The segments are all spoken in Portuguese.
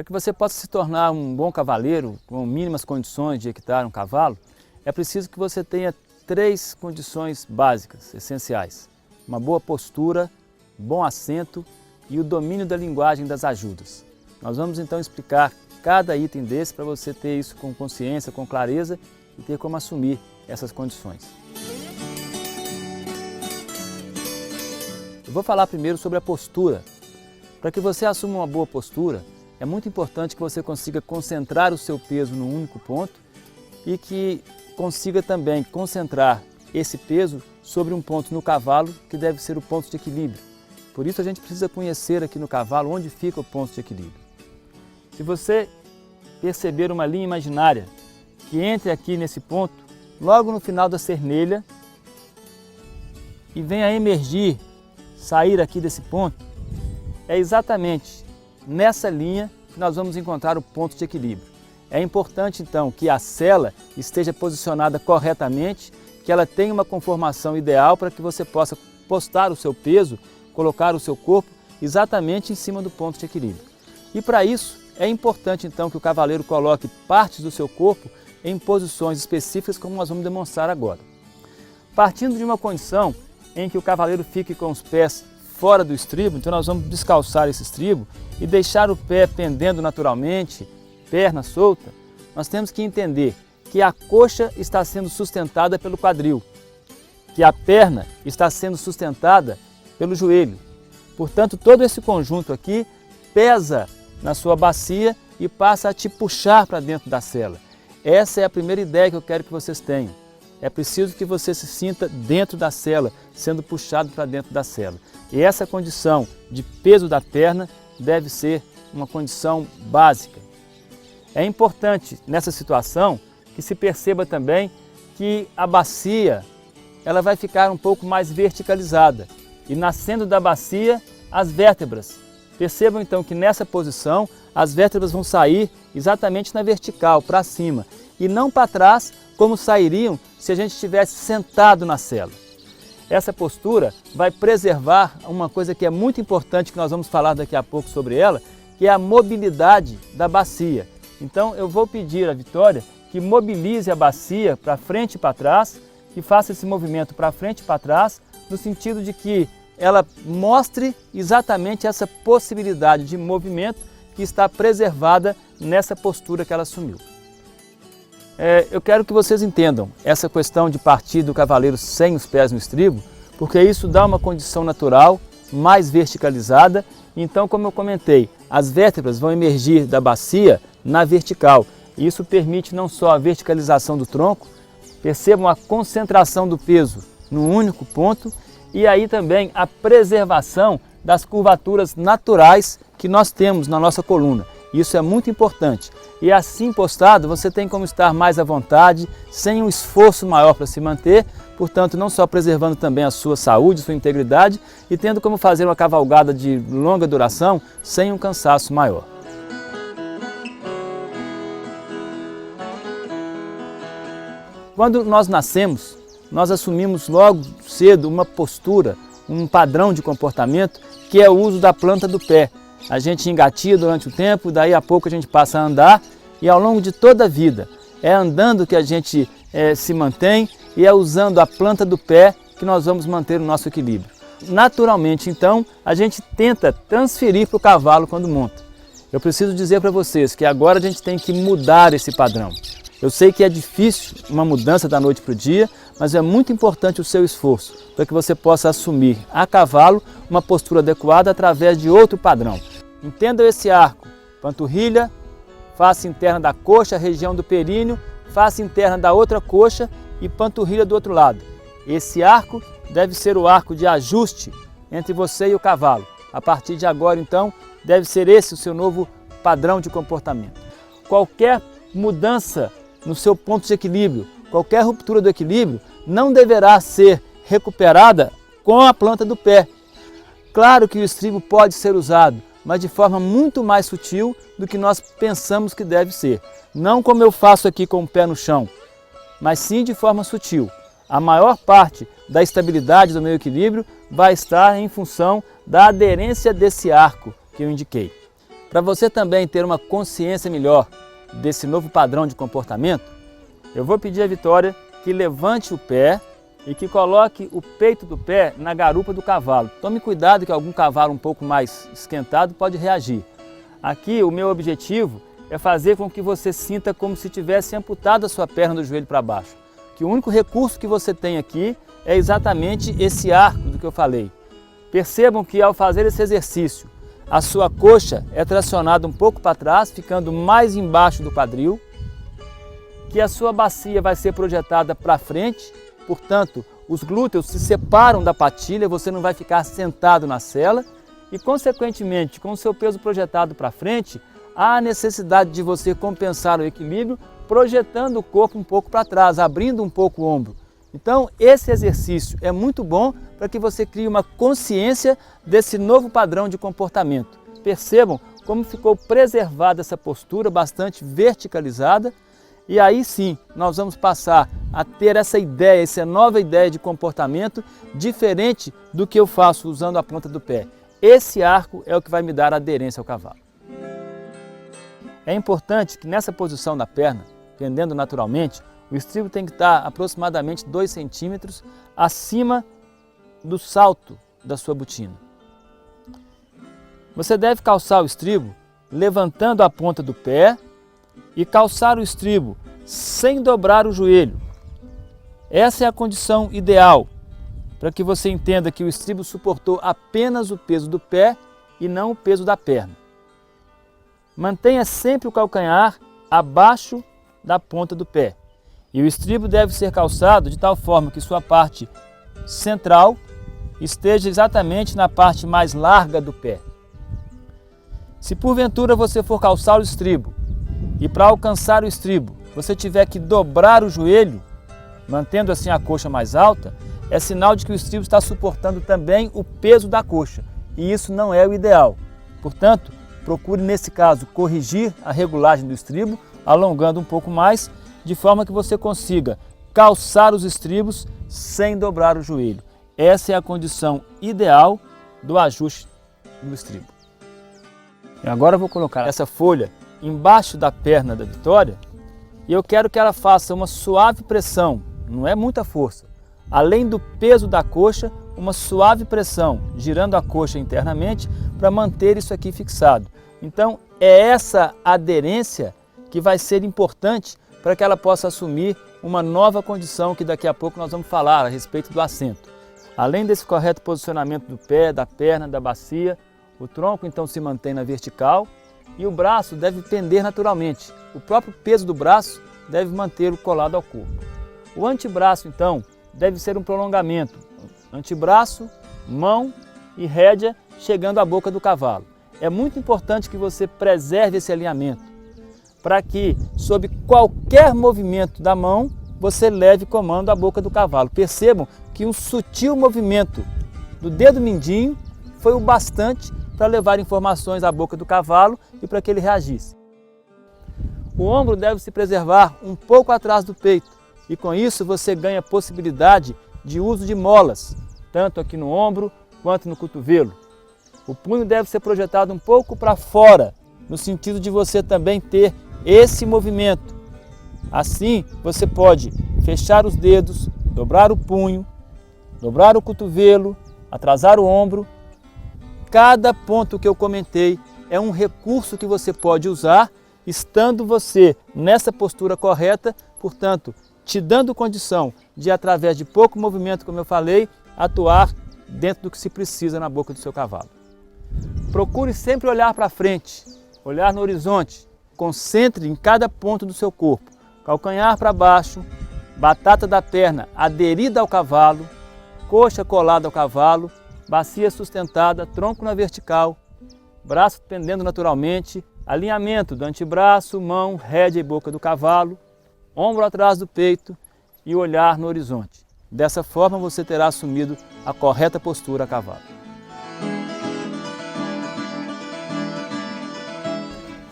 Para que você possa se tornar um bom cavaleiro, com mínimas condições de equitar um cavalo, é preciso que você tenha 3 condições básicas, essenciais. Uma boa postura, bom assento e o domínio da linguagem das ajudas. Nós vamos então explicar cada item desse para você ter isso com consciência, com clareza e ter como assumir essas condições. Eu vou falar primeiro sobre a postura. Para que você assuma uma boa postura, é muito importante que você consiga concentrar o seu peso num único ponto e que consiga também concentrar esse peso sobre um ponto no cavalo que deve ser o ponto de equilíbrio. Por isso a gente precisa conhecer aqui no cavalo onde fica o ponto de equilíbrio. Se você perceber uma linha imaginária que entre aqui nesse ponto, logo no final da cernelha, e venha emergir, sair aqui desse ponto, é exatamente nessa linha que nós vamos encontrar o ponto de equilíbrio. É importante então que a sela esteja posicionada corretamente, que ela tenha uma conformação ideal para que você possa postar o seu peso, colocar o seu corpo exatamente em cima do ponto de equilíbrio. E para isso é importante então que o cavaleiro coloque partes do seu corpo em posições específicas, como nós vamos demonstrar agora. Partindo de uma condição em que o cavaleiro fique com os pés fora do estribo, então nós vamos descalçar esse estribo e deixar o pé pendendo naturalmente, perna solta, nós temos que entender que a coxa está sendo sustentada pelo quadril, que a perna está sendo sustentada pelo joelho. Portanto, todo esse conjunto aqui pesa na sua bacia e passa a te puxar para dentro da sela. Essa é a primeira ideia que eu quero que vocês tenham. É preciso que você se sinta dentro da sela, sendo puxado para dentro da sela. E essa condição de peso da perna deve ser uma condição básica. É importante nessa situação que se perceba também que a bacia ela vai ficar um pouco mais verticalizada e nascendo da bacia as vértebras. Percebam então que nessa posição as vértebras vão sair exatamente na vertical, para cima, e não para trás como sairiam se a gente estivesse sentado na sela. Essa postura vai preservar uma coisa que é muito importante, que nós vamos falar daqui a pouco sobre ela, que é a mobilidade da bacia. Então eu vou pedir à Vitória que mobilize a bacia para frente e para trás, que faça esse movimento para frente e para trás, no sentido de que ela mostre exatamente essa possibilidade de movimento que está preservada nessa postura que ela assumiu. Eu quero que vocês entendam essa questão de partir do cavaleiro sem os pés no estribo, porque isso dá uma condição natural, mais verticalizada. Então, como eu comentei, as vértebras vão emergir da bacia na vertical. Isso permite não só a verticalização do tronco, percebam a concentração do peso num único ponto, e aí também a preservação das curvaturas naturais que nós temos na nossa coluna. Isso é muito importante. E assim postado, você tem como estar mais à vontade, sem um esforço maior para se manter, portanto, não só preservando também a sua saúde, sua integridade, e tendo como fazer uma cavalgada de longa duração sem um cansaço maior. Quando nós nascemos, nós assumimos logo cedo uma postura, um padrão de comportamento, que é o uso da planta do pé. A gente engatia durante o tempo, daí a pouco a gente passa a andar, e ao longo de toda a vida é andando que a gente se mantém, e é usando a planta do pé que nós vamos manter o nosso equilíbrio. Naturalmente, então, a gente tenta transferir para o cavalo quando monta. Eu preciso dizer para vocês que agora a gente tem que mudar esse padrão. Eu sei que é difícil uma mudança da noite para o dia, mas é muito importante o seu esforço para que você possa assumir a cavalo uma postura adequada através de outro padrão. Entendam esse arco: panturrilha, face interna da coxa, região do períneo, face interna da outra coxa e panturrilha do outro lado. Esse arco deve ser o arco de ajuste entre você e o cavalo. A partir de agora, então, deve ser esse o seu novo padrão de comportamento. Qualquer mudança no seu ponto de equilíbrio, qualquer ruptura do equilíbrio, não deverá ser recuperada com a planta do pé. Claro que o estribo pode ser usado, mas de forma muito mais sutil do que nós pensamos que deve ser. Não como eu faço aqui com o pé no chão, mas sim de forma sutil. A maior parte da estabilidade do meu equilíbrio vai estar em função da aderência desse arco que eu indiquei. Para você também ter uma consciência melhor desse novo padrão de comportamento, eu vou pedir à Vitória que levante o pé e que coloque o peito do pé na garupa do cavalo. Tome cuidado que algum cavalo um pouco mais esquentado pode reagir. Aqui o meu objetivo é fazer com que você sinta como se tivesse amputado a sua perna do joelho para baixo. Que o único recurso que você tem aqui é exatamente esse arco do que eu falei. Percebam que ao fazer esse exercício, a sua coxa é tracionada um pouco para trás, ficando mais embaixo do quadril, que a sua bacia vai ser projetada para frente, portanto, os glúteos se separam da patilha, você não vai ficar sentado na sela e, consequentemente, com o seu peso projetado para frente, há a necessidade de você compensar o equilíbrio projetando o corpo um pouco para trás, abrindo um pouco o ombro. Então, esse exercício é muito bom para que você crie uma consciência desse novo padrão de comportamento. Percebam como ficou preservada essa postura bastante verticalizada e aí sim nós vamos passar a ter essa ideia, essa nova ideia de comportamento diferente do que eu faço usando a ponta do pé. Esse arco é o que vai me dar aderência ao cavalo. É importante que nessa posição da perna, pendendo naturalmente, o estribo tem que estar aproximadamente 2 centímetros acima do salto da sua botina. Você deve calçar o estribo levantando a ponta do pé e calçar o estribo sem dobrar o joelho. Essa é a condição ideal para que você entenda que o estribo suportou apenas o peso do pé e não o peso da perna. Mantenha sempre o calcanhar abaixo da ponta do pé. E o estribo deve ser calçado de tal forma que sua parte central esteja exatamente na parte mais larga do pé. Se porventura você for calçar o estribo e para alcançar o estribo você tiver que dobrar o joelho, mantendo assim a coxa mais alta, é sinal de que o estribo está suportando também o peso da coxa. E isso não é o ideal. Portanto, procure nesse caso corrigir a regulagem do estribo, alongando um pouco mais, de forma que você consiga calçar os estribos sem dobrar o joelho. Essa é a condição ideal do ajuste do estribo. E agora eu vou colocar essa folha embaixo da perna da Vitória e eu quero que ela faça uma suave pressão, não é muita força. Além do peso da coxa, uma suave pressão, girando a coxa internamente para manter isso aqui fixado. Então é essa aderência que vai ser importante para que ela possa assumir uma nova condição que daqui a pouco nós vamos falar a respeito do assento. Além desse correto posicionamento do pé, da perna, da bacia, o tronco então se mantém na vertical e o braço deve pender naturalmente. O próprio peso do braço deve mantê-lo colado ao corpo. O antebraço então deve ser um prolongamento, antebraço, mão e rédea chegando à boca do cavalo. É muito importante que você preserve esse alinhamento, para que, sob qualquer movimento da mão, você leve comando à boca do cavalo. Percebam que um sutil movimento do dedo mindinho foi o bastante para levar informações à boca do cavalo e para que ele reagisse. O ombro deve se preservar um pouco atrás do peito e com isso você ganha possibilidade de uso de molas, tanto aqui no ombro quanto no cotovelo. O punho deve ser projetado um pouco para fora, no sentido de você também ter esse movimento. Assim, você pode fechar os dedos, dobrar o punho, dobrar o cotovelo, atrasar o ombro. Cada ponto que eu comentei é um recurso que você pode usar, estando você nessa postura correta, portanto, te dando condição de, através de pouco movimento, como eu falei, atuar dentro do que se precisa na boca do seu cavalo. Procure sempre olhar para frente, olhar no horizonte. Concentre em cada ponto do seu corpo, calcanhar para baixo, batata da perna aderida ao cavalo, coxa colada ao cavalo, bacia sustentada, tronco na vertical, braço pendendo naturalmente, alinhamento do antebraço, mão, rédea e boca do cavalo, ombro atrás do peito e olhar no horizonte. Dessa forma você terá assumido a correta postura a cavalo.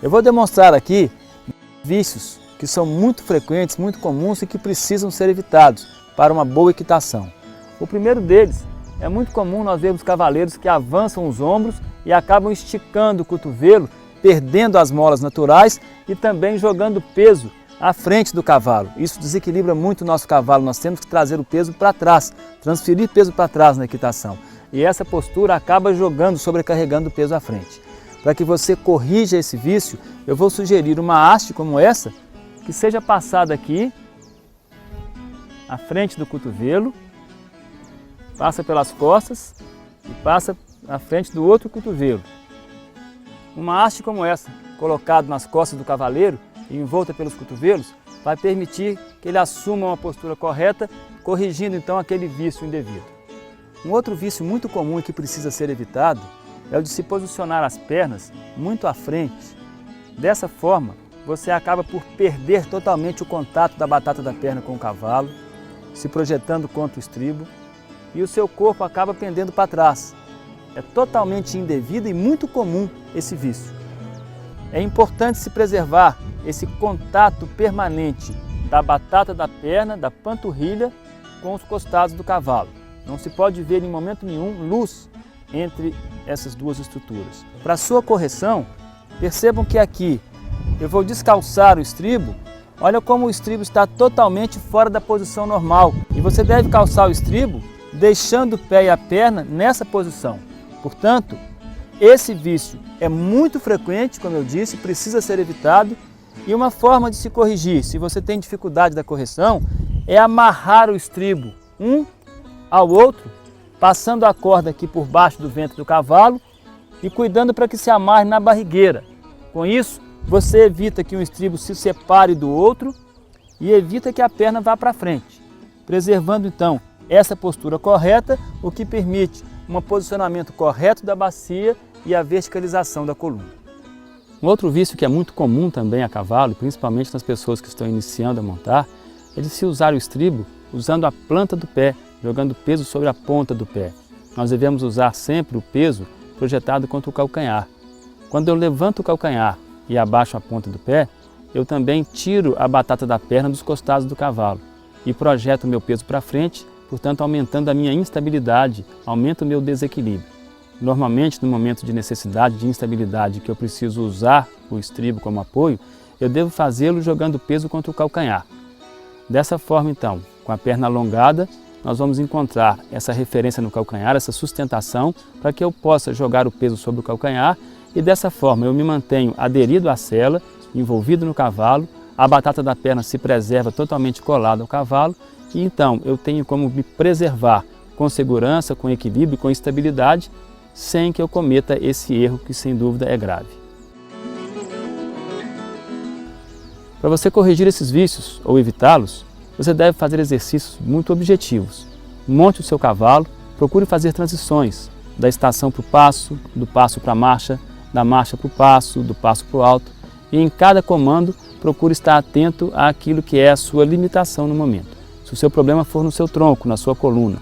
Eu vou demonstrar aqui vícios que são muito frequentes, muito comuns e que precisam ser evitados para uma boa equitação. O primeiro deles, é muito comum nós vermos cavaleiros que avançam os ombros e acabam esticando o cotovelo perdendo as molas naturais e também jogando peso à frente do cavalo. Isso desequilibra muito o nosso cavalo, nós temos que trazer o peso para trás, transferir peso para trás na equitação. E essa postura acaba jogando, sobrecarregando o peso à frente. Para que você corrija esse vício, eu vou sugerir uma haste como essa, que seja passada aqui, à frente do cotovelo, passa pelas costas e passa à frente do outro cotovelo. Uma haste como essa, colocada nas costas do cavaleiro e envolta pelos cotovelos, vai permitir que ele assuma uma postura correta, corrigindo então aquele vício indevido. Um outro vício muito comum e que precisa ser evitado é o de se posicionar as pernas muito à frente. Dessa forma, você acaba por perder totalmente o contato da batata da perna com o cavalo, se projetando contra o estribo, e o seu corpo acaba pendendo para trás. É totalmente indevido e muito comum esse vício. É importante se preservar esse contato permanente da batata da perna, da panturrilha, com os costados do cavalo. Não se pode ver em momento nenhum luz entre essas duas estruturas. Para sua correção, percebam que aqui eu vou descalçar o estribo. Olha como o estribo está totalmente fora da posição normal. E você deve calçar o estribo deixando o pé e a perna nessa posição. Portanto, esse vício é muito frequente, como eu disse, precisa ser evitado. E uma forma de se corrigir, se você tem dificuldade da correção, é amarrar o estribo um ao outro, passando a corda aqui por baixo do ventre do cavalo e cuidando para que se amarre na barrigueira. Com isso, você evita que um estribo se separe do outro e evita que a perna vá para frente, preservando então essa postura correta, o que permite um posicionamento correto da bacia e a verticalização da coluna. Um outro vício que é muito comum também a cavalo, principalmente nas pessoas que estão iniciando a montar, é de se usar o estribo usando a planta do pé, jogando peso sobre a ponta do pé. Nós devemos usar sempre o peso projetado contra o calcanhar. Quando eu levanto o calcanhar e abaixo a ponta do pé, eu também tiro a batata da perna dos costados do cavalo e projeto o meu peso para frente, portanto aumentando a minha instabilidade, aumenta o meu desequilíbrio. Normalmente, no momento de necessidade, de instabilidade, que eu preciso usar o estribo como apoio, eu devo fazê-lo jogando peso contra o calcanhar. Dessa forma, então, com a perna alongada, nós vamos encontrar essa referência no calcanhar, essa sustentação, para que eu possa jogar o peso sobre o calcanhar e dessa forma eu me mantenho aderido à sela, envolvido no cavalo, a batata da perna se preserva totalmente colada ao cavalo e então eu tenho como me preservar com segurança, com equilíbrio, com estabilidade, sem que eu cometa esse erro que sem dúvida é grave. Para você corrigir esses vícios ou evitá-los, você deve fazer exercícios muito objetivos. Monte o seu cavalo, procure fazer transições da estação para o passo, do passo para a marcha, da marcha para o passo, do passo para o alto e em cada comando procure estar atento àquilo que é a sua limitação no momento. Se o seu problema for no seu tronco, na sua coluna,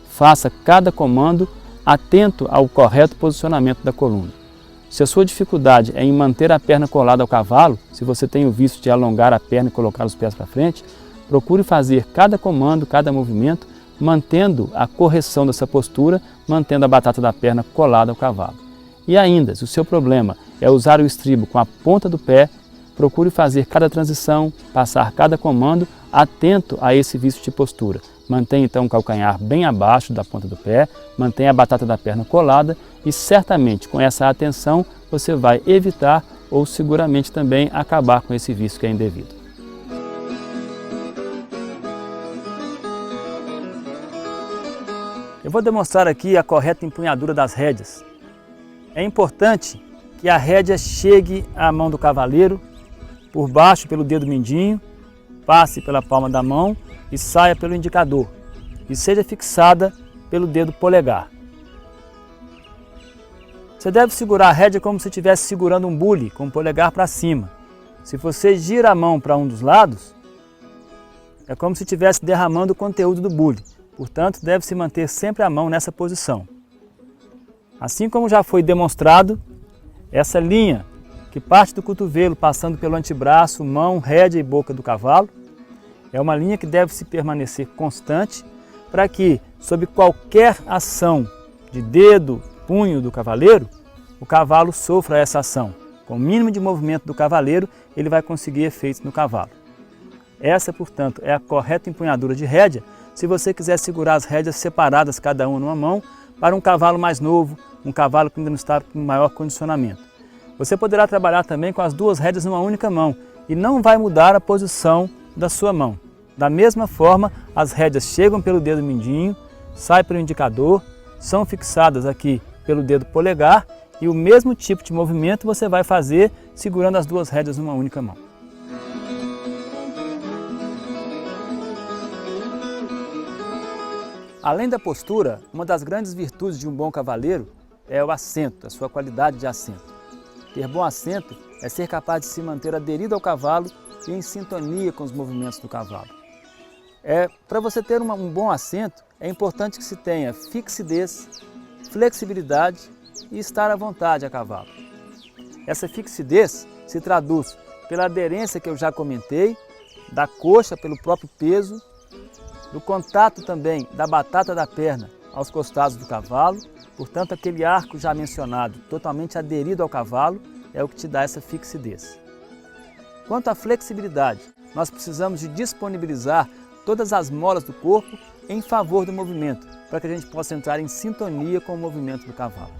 faça cada comando atento ao correto posicionamento da coluna. Se a sua dificuldade é em manter a perna colada ao cavalo, se você tem o vício de alongar a perna e colocar os pés para frente, procure fazer cada comando, cada movimento, mantendo a correção dessa postura, mantendo a batata da perna colada ao cavalo. E ainda, se o seu problema é usar o estribo com a ponta do pé, procure fazer cada transição, passar cada comando, atento a esse vício de postura. Mantenha então o calcanhar bem abaixo da ponta do pé, mantenha a batata da perna colada e certamente com essa atenção você vai evitar ou seguramente também acabar com esse vício que é indevido. Eu vou demonstrar aqui a correta empunhadura das rédeas. É importante que a rédea chegue à mão do cavaleiro, por baixo pelo dedo mindinho, passe pela palma da mão e saia pelo indicador e seja fixada pelo dedo polegar. Você deve segurar a rédea como se estivesse segurando um bule, com o polegar para cima. Se você gira a mão para um dos lados, é como se estivesse derramando o conteúdo do bule. Portanto, deve-se manter sempre a mão nessa posição. Assim como já foi demonstrado, essa linha que parte do cotovelo passando pelo antebraço, mão, rédea e boca do cavalo, é uma linha que deve se permanecer constante para que, sob qualquer ação de dedo, punho do cavaleiro, o cavalo sofra essa ação, Com o mínimo de movimento do cavaleiro, ele vai conseguir efeitos no cavalo. Essa, portanto, é a correta empunhadura de rédea, se você quiser segurar as rédeas separadas, cada uma numa mão, para um cavalo mais novo, um cavalo que ainda não está com maior condicionamento. Você poderá trabalhar também com as duas rédeas numa única mão e não vai mudar a posição da sua mão. Da mesma forma, as rédeas chegam pelo dedo mindinho, saem pelo indicador, são fixadas aqui pelo dedo polegar e o mesmo tipo de movimento você vai fazer segurando as duas rédeas numa única mão. Além da postura, uma das grandes virtudes de um bom cavaleiro é o assento, a sua qualidade de assento. Ter bom assento é ser capaz de se manter aderido ao cavalo e em sintonia com os movimentos do cavalo. Para você ter um bom assento, é importante que se tenha fixidez, flexibilidade e estar à vontade a cavalo. Essa fixidez se traduz pela aderência que eu já comentei, da coxa pelo próprio peso, do contato também da batata da perna aos costados do cavalo, portanto aquele arco já mencionado, totalmente aderido ao cavalo, é o que te dá essa fixidez. Quanto à flexibilidade, nós precisamos de disponibilizar todas as molas do corpo em favor do movimento, para que a gente possa entrar em sintonia com o movimento do cavalo.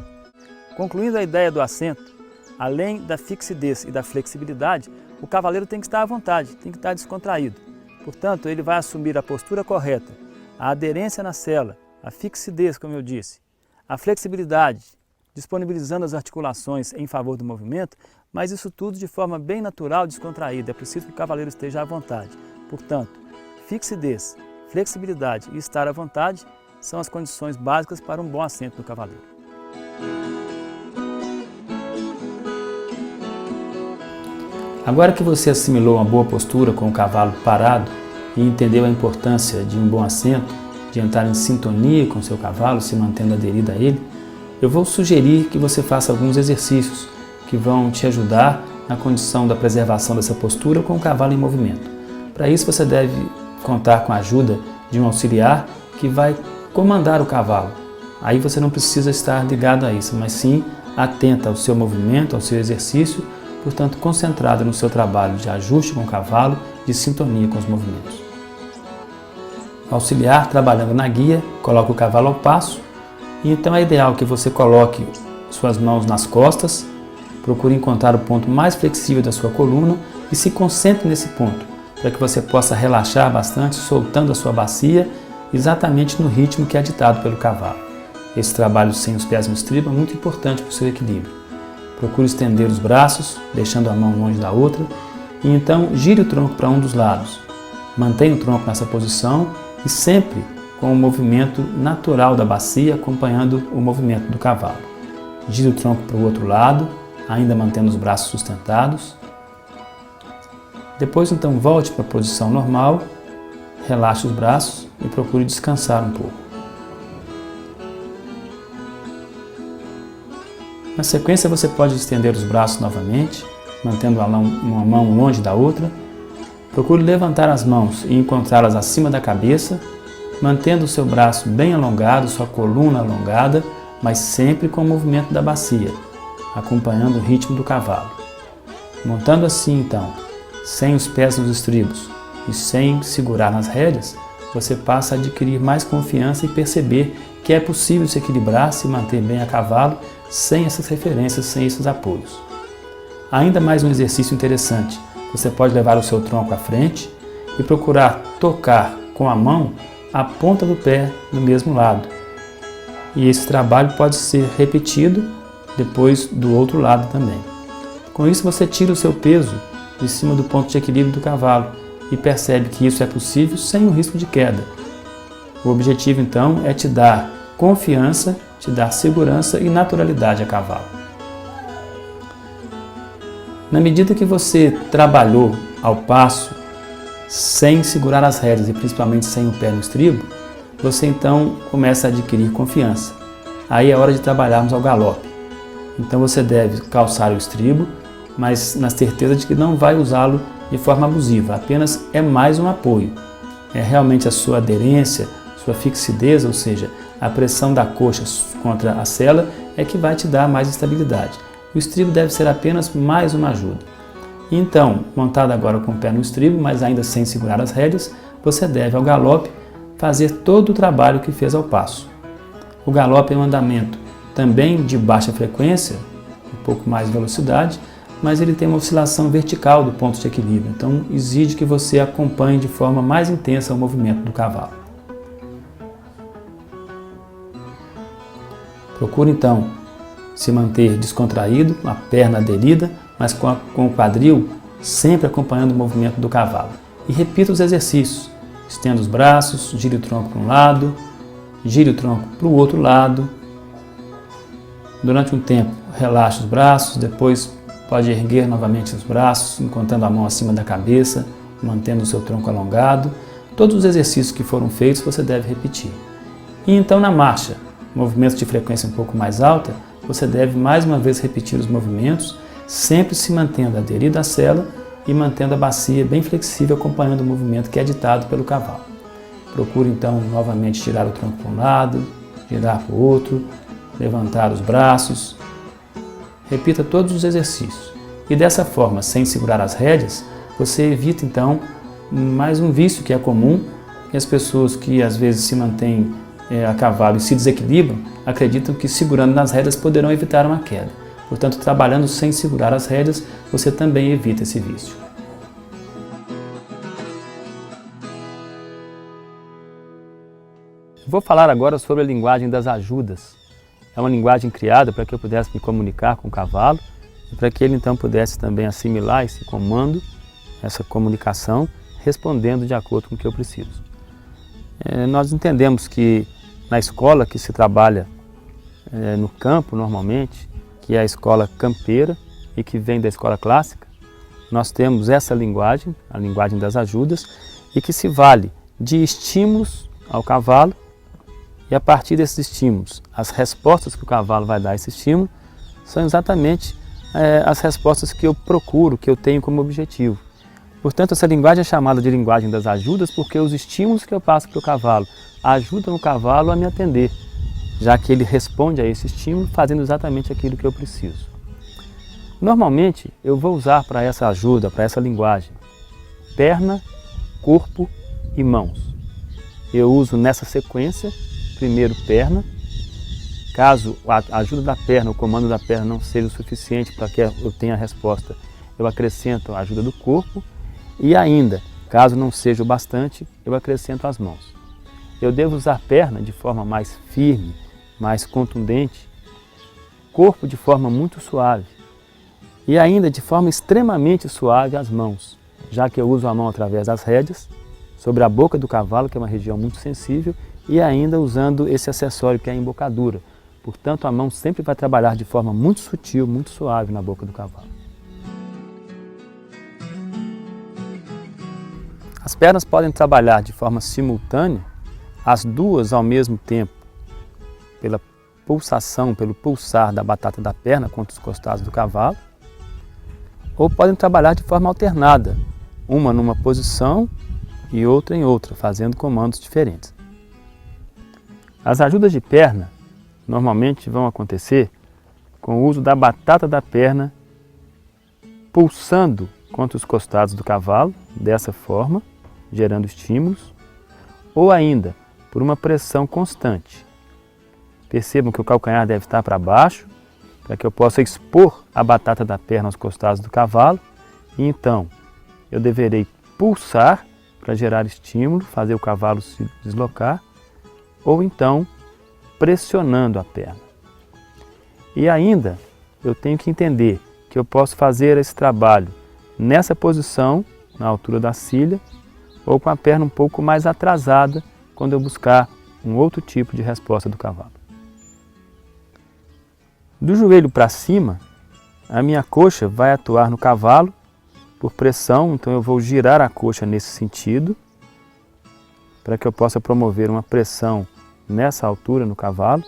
Concluindo a ideia do assento, além da fixidez e da flexibilidade, o cavaleiro tem que estar à vontade, tem que estar descontraído. Portanto, ele vai assumir a postura correta, a aderência na sela, a fixidez, como eu disse, a flexibilidade, disponibilizando as articulações em favor do movimento, mas isso tudo de forma bem natural e descontraída. É preciso que o cavaleiro esteja à vontade. Portanto, fixidez, flexibilidade e estar à vontade são as condições básicas para um bom assento do cavaleiro. Agora que você assimilou uma boa postura com o cavalo parado e entendeu a importância de um bom assento, de entrar em sintonia com o seu cavalo, se mantendo aderido a ele, eu vou sugerir que você faça alguns exercícios que vão te ajudar na condição da preservação dessa postura com o cavalo em movimento. Para isso você deve contar com a ajuda de um auxiliar que vai comandar o cavalo. Aí você não precisa estar ligado a isso, mas sim atento ao seu movimento, ao seu exercício, portanto concentrado no seu trabalho de ajuste com o cavalo, de sintonia com os movimentos. O auxiliar, trabalhando na guia, coloca o cavalo ao passo e então é ideal que você coloque suas mãos nas costas, procure encontrar o ponto mais flexível da sua coluna e se concentre nesse ponto, para que você possa relaxar bastante, soltando a sua bacia exatamente no ritmo que é ditado pelo cavalo. Esse trabalho sem os pés no estribo é muito importante para o seu equilíbrio. Procure estender os braços, deixando a mão longe da outra, e então gire o tronco para um dos lados. Mantenha o tronco nessa posição e sempre com o movimento natural da bacia acompanhando o movimento do cavalo. Gire o tronco para o outro lado, ainda mantendo os braços sustentados. Depois então volte para a posição normal, relaxe os braços e procure descansar um pouco. Na sequência você pode estender os braços novamente, mantendo uma mão longe da outra. Procure levantar as mãos e encontrá-las acima da cabeça, mantendo o seu braço bem alongado, sua coluna alongada, mas sempre com o movimento da bacia, acompanhando o ritmo do cavalo. Montando assim então, sem os pés nos estribos e sem segurar nas rédeas, você passa a adquirir mais confiança e perceber que é possível se equilibrar, se manter bem a cavalo, sem essas referências, sem esses apoios. Ainda mais um exercício interessante, você pode levar o seu tronco à frente e procurar tocar com a mão a ponta do pé no mesmo lado. E esse trabalho pode ser repetido depois do outro lado também. Com isso você tira o seu peso de cima do ponto de equilíbrio do cavalo e percebe que isso é possível sem o risco de queda. O objetivo então é te dar confiança, te dar segurança e naturalidade a cavalo. Na medida que você trabalhou ao passo, sem segurar as rédeas e principalmente sem o pé no estribo, você então começa a adquirir confiança. Aí é hora de trabalharmos ao galope. Então você deve calçar o estribo, mas na certeza de que não vai usá-lo de forma abusiva, apenas é mais um apoio. É realmente a sua aderência, sua fixidez, ou seja, a pressão da coxa contra a sela é que vai te dar mais estabilidade. O estribo deve ser apenas mais uma ajuda. Então, montado agora com o pé no estribo, mas ainda sem segurar as rédeas, você deve, ao galope, fazer todo o trabalho que fez ao passo. O galope é um andamento também de baixa frequência, um pouco mais de velocidade, mas ele tem uma oscilação vertical do ponto de equilíbrio, então exige que você acompanhe de forma mais intensa o movimento do cavalo. Procure então se manter descontraído, a perna aderida, mas com o quadril sempre acompanhando o movimento do cavalo. E repita os exercícios. Estenda os braços, gire o tronco para um lado, gire o tronco para o outro lado. Durante um tempo, relaxe os braços, depois pode erguer novamente os braços, encontrando a mão acima da cabeça, mantendo o seu tronco alongado. Todos os exercícios que foram feitos você deve repetir. E então na marcha, movimentos de frequência um pouco mais alta, você deve mais uma vez repetir os movimentos, sempre se mantendo aderido à sela e mantendo a bacia bem flexível, acompanhando o movimento que é ditado pelo cavalo. Procure então novamente girar o tronco para um lado, girar para o outro, levantar os braços. Repita todos os exercícios. E dessa forma, sem segurar as rédeas, você evita então mais um vício que é comum, que as pessoas que às vezes se mantêm a cavalo e se desequilibram, acreditam que segurando nas rédeas poderão evitar uma queda. Portanto, trabalhando sem segurar as rédeas, você também evita esse vício. Vou falar agora sobre a linguagem das ajudas. É uma linguagem criada para que eu pudesse me comunicar com o cavalo e para que ele então pudesse também assimilar esse comando, essa comunicação, respondendo de acordo com o que eu preciso. Nós entendemos que na escola que se trabalha no campo normalmente, que é a escola campeira e que vem da escola clássica, nós temos essa linguagem, a linguagem das ajudas, e que se vale de estímulos ao cavalo, e a partir desses estímulos, as respostas que o cavalo vai dar a esse estímulo são exatamente as respostas que eu procuro, que eu tenho como objetivo. Portanto, essa linguagem é chamada de linguagem das ajudas porque os estímulos que eu passo para o cavalo ajudam o cavalo a me atender, já que ele responde a esse estímulo fazendo exatamente aquilo que eu preciso. Normalmente, eu vou usar para essa ajuda, para essa linguagem, perna, corpo e mãos. Eu uso nessa sequência, primeiro perna. Caso a ajuda da perna, o comando da perna não seja o suficiente para que eu tenha a resposta, eu acrescento a ajuda do corpo. E ainda, caso não seja o bastante, eu acrescento as mãos. Eu devo usar perna de forma mais firme, mais contundente, corpo de forma muito suave e ainda de forma extremamente suave as mãos, já que eu uso a mão através das rédeas, sobre a boca do cavalo, que é uma região muito sensível, e ainda usando esse acessório que é a embocadura. Portanto, a mão sempre vai trabalhar de forma muito sutil, muito suave na boca do cavalo. As pernas podem trabalhar de forma simultânea, as duas ao mesmo tempo, pela pulsação, pelo pulsar da batata da perna contra os costados do cavalo, ou podem trabalhar de forma alternada, uma numa posição e outra em outra, fazendo comandos diferentes. As ajudas de perna normalmente vão acontecer com o uso da batata da perna pulsando contra os costados do cavalo, dessa forma, gerando estímulos, ou ainda por uma pressão constante. Percebam que o calcanhar deve estar para baixo, para que eu possa expor a batata da perna aos costados do cavalo, e então eu deverei pulsar para gerar estímulo, fazer o cavalo se deslocar, ou então pressionando a perna. E ainda eu tenho que entender que eu posso fazer esse trabalho nessa posição, na altura da cilha, ou com a perna um pouco mais atrasada, quando eu buscar um outro tipo de resposta do cavalo. Do joelho para cima, a minha coxa vai atuar no cavalo por pressão, então eu vou girar a coxa nesse sentido, para que eu possa promover uma pressão nessa altura no cavalo,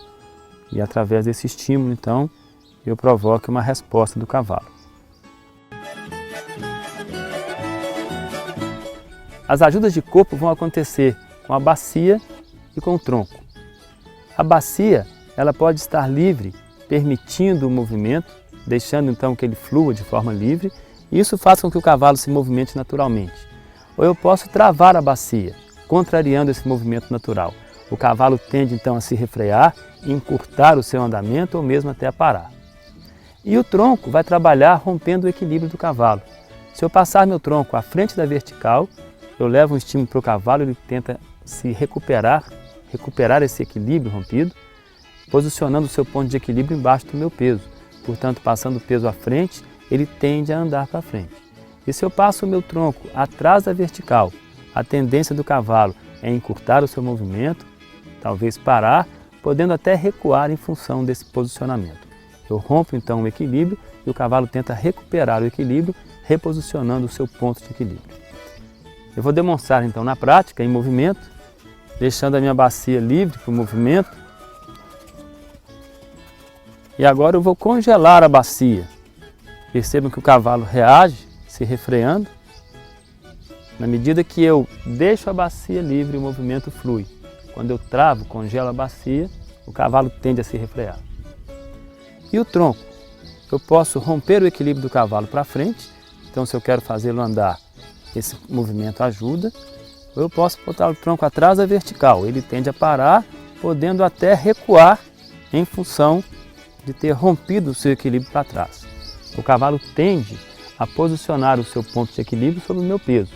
e através desse estímulo, então, eu provoque uma resposta do cavalo. As ajudas de corpo vão acontecer com a bacia e com o tronco. A bacia, ela pode estar livre, permitindo o movimento deixando então que ele flua de forma livre, e isso faz com que o cavalo se movimente naturalmente. Ou eu posso travar a bacia, contrariando esse movimento natural. O cavalo tende então a se refrear, encurtar o seu andamento ou mesmo até a parar. E o tronco vai trabalhar rompendo o equilíbrio do cavalo. Se eu passar meu tronco à frente da vertical, eu levo um estímulo para o cavalo, ele tenta se recuperar esse equilíbrio rompido, posicionando o seu ponto de equilíbrio embaixo do meu peso. Portanto, passando o peso à frente, ele tende a andar para frente. E se eu passo o meu tronco atrás da vertical, a tendência do cavalo é encurtar o seu movimento, talvez parar, podendo até recuar em função desse posicionamento. Eu rompo então o equilíbrio e o cavalo tenta recuperar o equilíbrio, reposicionando o seu ponto de equilíbrio. Eu vou demonstrar então na prática, em movimento, deixando a minha bacia livre para o movimento. E agora eu vou congelar a bacia. Percebam que o cavalo reage, se refreando. Na medida que eu deixo a bacia livre, o movimento flui. Quando eu travo, congelo a bacia, o cavalo tende a se refrear. E o tronco? Eu posso romper o equilíbrio do cavalo para frente, então se eu quero fazê-lo andar, esse movimento ajuda. Ou eu posso botar o tronco atrás da vertical, ele tende a parar, podendo até recuar em função de ter rompido o seu equilíbrio para trás. O cavalo tende a posicionar o seu ponto de equilíbrio sobre o meu peso.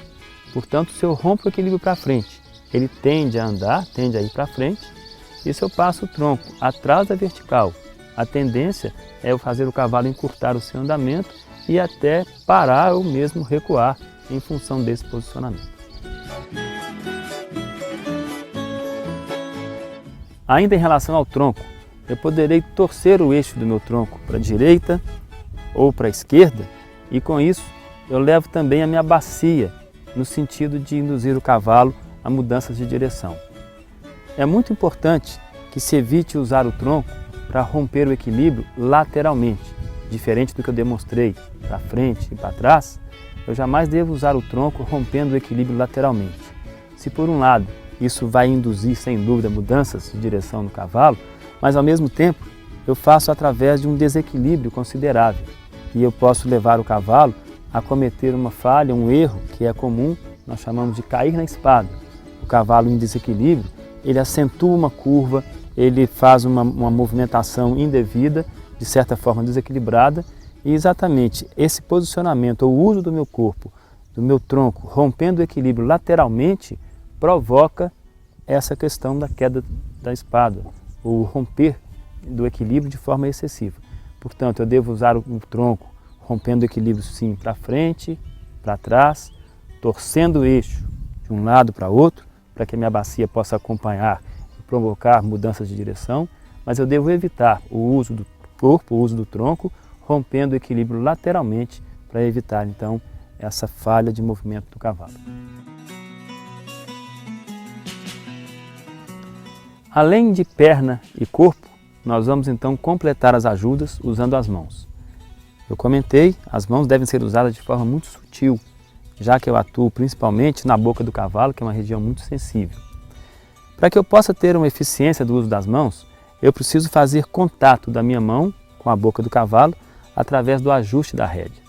Portanto, se eu rompo o equilíbrio para frente, ele tende a andar, tende a ir para frente. E se eu passo o tronco atrás da vertical, a tendência é eu fazer o cavalo encurtar o seu andamento e até parar ou mesmo recuar em função desse posicionamento. Ainda em relação ao tronco, eu poderei torcer o eixo do meu tronco para a direita ou para a esquerda e com isso eu levo também a minha bacia no sentido de induzir o cavalo a mudanças de direção. É muito importante que se evite usar o tronco para romper o equilíbrio lateralmente, diferente do que eu demonstrei para frente e para trás. Eu jamais devo usar o tronco rompendo o equilíbrio lateralmente. Se por um lado isso vai induzir sem dúvida mudanças de direção no cavalo, mas ao mesmo tempo eu faço através de um desequilíbrio considerável e eu posso levar o cavalo a cometer uma falha, um erro que é comum, nós chamamos de cair na espada. O cavalo em desequilíbrio, ele acentua uma curva, ele faz uma movimentação indevida, de certa forma desequilibrada, e exatamente esse posicionamento, ou o uso do meu corpo, do meu tronco, rompendo o equilíbrio lateralmente, provoca essa questão da queda da espada, ou romper do equilíbrio de forma excessiva. Portanto, eu devo usar o tronco rompendo o equilíbrio sim para frente, para trás, torcendo o eixo de um lado para outro, para que a minha bacia possa acompanhar e provocar mudanças de direção, mas eu devo evitar o uso do corpo, o uso do tronco, rompendo o equilíbrio lateralmente para evitar então essa falha de movimento do cavalo. Além de perna e corpo, nós vamos então completar as ajudas usando as mãos. Eu comentei, as mãos devem ser usadas de forma muito sutil, já que eu atuo principalmente na boca do cavalo, que é uma região muito sensível. Para que eu possa ter uma eficiência do uso das mãos, eu preciso fazer contato da minha mão com a boca do cavalo através do ajuste da rédea.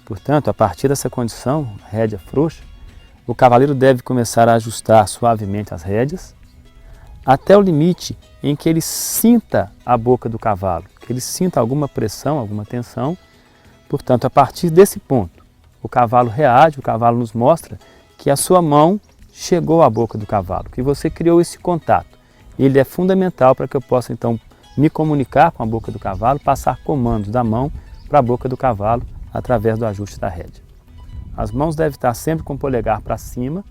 Portanto, a partir dessa condição, rédea frouxa, o cavaleiro deve começar a ajustar suavemente as rédeas, até o limite em que ele sinta a boca do cavalo, que ele sinta alguma pressão, alguma tensão. Portanto, a partir desse ponto, o cavalo reage, o cavalo nos mostra que a sua mão chegou à boca do cavalo, que você criou esse contato. Ele é fundamental para que eu possa então me comunicar com a boca do cavalo, passar comandos da mão para a boca do cavalo através do ajuste da rédea. As mãos devem estar sempre com o polegar para cima,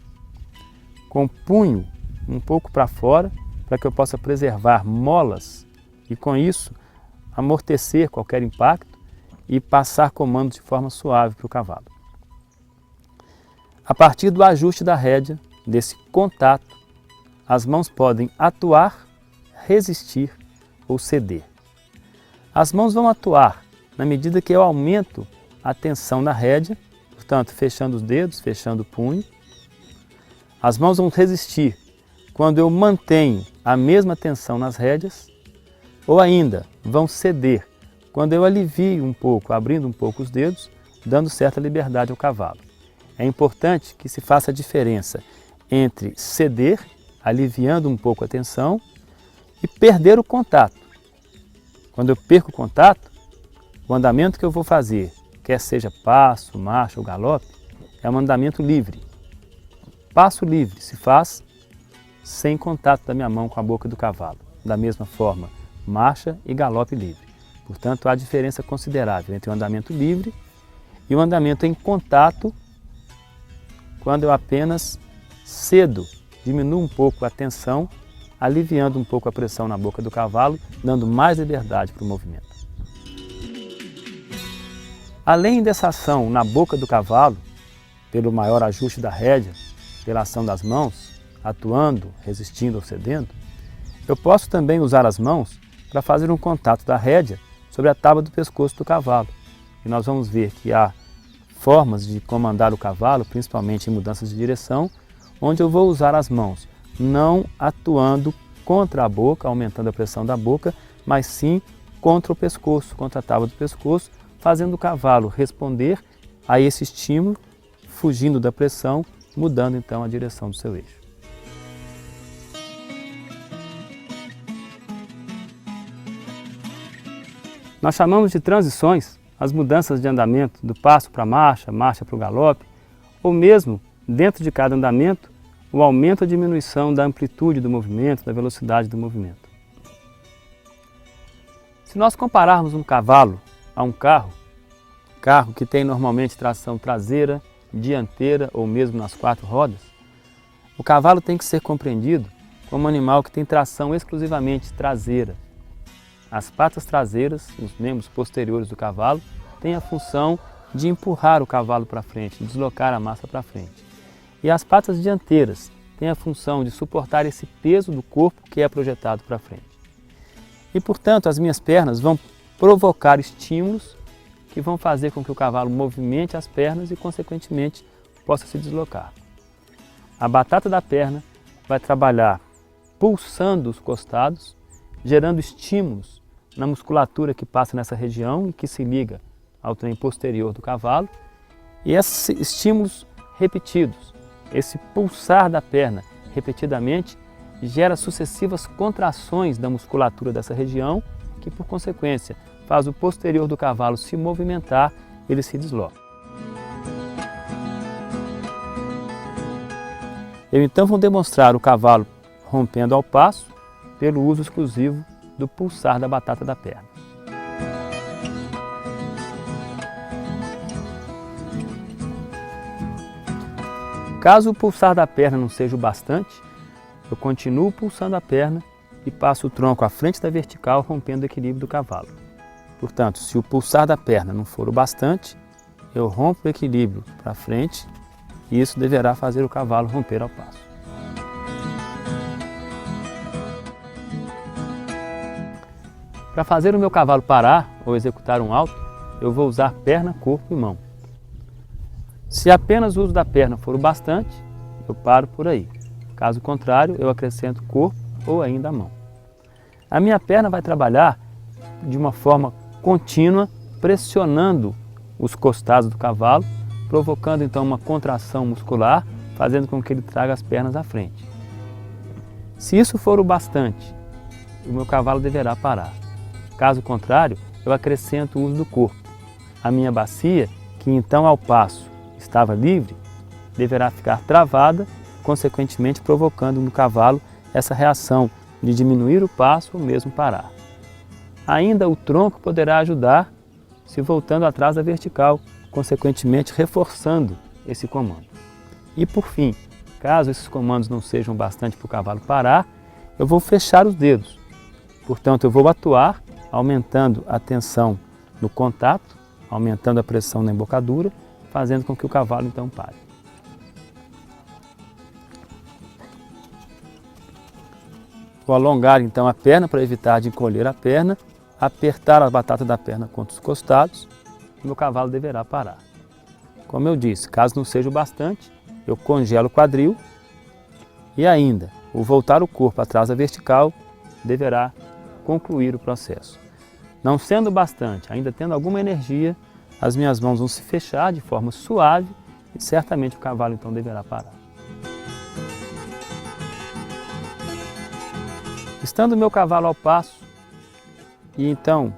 com o punho um pouco para fora, para que eu possa preservar molas e com isso amortecer qualquer impacto e passar comandos de forma suave para o cavalo. A partir do ajuste da rédea, desse contato, as mãos podem atuar, resistir ou ceder. As mãos vão atuar na medida que eu aumento a tensão na rédea, portanto, fechando os dedos, fechando o punho. As mãos vão resistir quando eu mantenho a mesma tensão nas rédeas, ou ainda vão ceder quando eu alivio um pouco, abrindo um pouco os dedos, dando certa liberdade ao cavalo. É importante que se faça a diferença entre ceder, aliviando um pouco a tensão, e perder o contato. Quando eu perco o contato, o andamento que eu vou fazer, quer seja passo, marcha ou galope, é um andamento livre. Passo livre se faz sem contato da minha mão com a boca do cavalo. Da mesma forma, marcha e galope livre. Portanto, há diferença considerável entre o andamento livre e o andamento em contato, quando eu apenas cedo, diminuo um pouco a tensão, aliviando um pouco a pressão na boca do cavalo, dando mais liberdade para o movimento. Além dessa ação na boca do cavalo, pelo maior ajuste da rédea, pela ação das mãos, atuando, resistindo ou cedendo, eu posso também usar as mãos para fazer um contato da rédea sobre a tábua do pescoço do cavalo. E nós vamos ver que há formas de comandar o cavalo, principalmente em mudanças de direção, onde eu vou usar as mãos, não atuando contra a boca, aumentando a pressão da boca, mas sim contra o pescoço, contra a tábua do pescoço, fazendo o cavalo responder a esse estímulo, fugindo da pressão, mudando então a direção do seu eixo. Nós chamamos de transições as mudanças de andamento do passo para a marcha, marcha para o galope, ou mesmo, dentro de cada andamento, o aumento ou diminuição da amplitude do movimento, da velocidade do movimento. Se nós compararmos um cavalo a um carro que tem normalmente tração traseira, dianteira ou mesmo nas 4 rodas, o cavalo tem que ser compreendido como um animal que tem tração exclusivamente traseira. As patas traseiras, os membros posteriores do cavalo, têm a função de empurrar o cavalo para frente, de deslocar a massa para frente. E as patas dianteiras têm a função de suportar esse peso do corpo que é projetado para frente. E, portanto, as minhas pernas vão provocar estímulos que vão fazer com que o cavalo movimente as pernas e, consequentemente, possa se deslocar. A batata da perna vai trabalhar pulsando os costados, gerando estímulos na musculatura que passa nessa região e que se liga ao trem posterior do cavalo. E esses estímulos repetidos, esse pulsar da perna repetidamente, gera sucessivas contrações da musculatura dessa região, que por consequência faz o posterior do cavalo se movimentar, ele se desloca. Eu então vou demonstrar o cavalo rompendo ao passo pelo uso exclusivo do pulsar da batata da perna. Caso o pulsar da perna não seja o bastante, eu continuo pulsando a perna e passo o tronco à frente da vertical, rompendo o equilíbrio do cavalo. Portanto, se o pulsar da perna não for o bastante, eu rompo o equilíbrio para frente e isso deverá fazer o cavalo romper ao passo. Para fazer o meu cavalo parar ou executar um alto, eu vou usar perna, corpo e mão. Se apenas o uso da perna for o bastante, eu paro por aí. Caso contrário, eu acrescento corpo ou ainda a mão. A minha perna vai trabalhar de uma forma contínua, pressionando os costados do cavalo, provocando então uma contração muscular, fazendo com que ele traga as pernas à frente. Se isso for o bastante, o meu cavalo deverá parar. Caso contrário, eu acrescento o uso do corpo. A minha bacia, que então ao passo estava livre, deverá ficar travada, consequentemente provocando no cavalo essa reação de diminuir o passo ou mesmo parar. Ainda o tronco poderá ajudar se voltando atrás da vertical, consequentemente reforçando esse comando. E por fim, caso esses comandos não sejam bastante para o cavalo parar, eu vou fechar os dedos. Portanto, eu vou atuar aumentando a tensão no contato, aumentando a pressão na embocadura, fazendo com que o cavalo então pare. Vou alongar então a perna para evitar de encolher a perna, apertar a batata da perna contra os costados e meu cavalo deverá parar. Como eu disse, caso não seja o bastante, eu congelo o quadril e ainda o voltar o corpo atrás da vertical deverá concluir o processo. Não sendo bastante, ainda tendo alguma energia, as minhas mãos vão se fechar de forma suave e certamente o cavalo então deverá parar. Estando o meu cavalo ao passo e então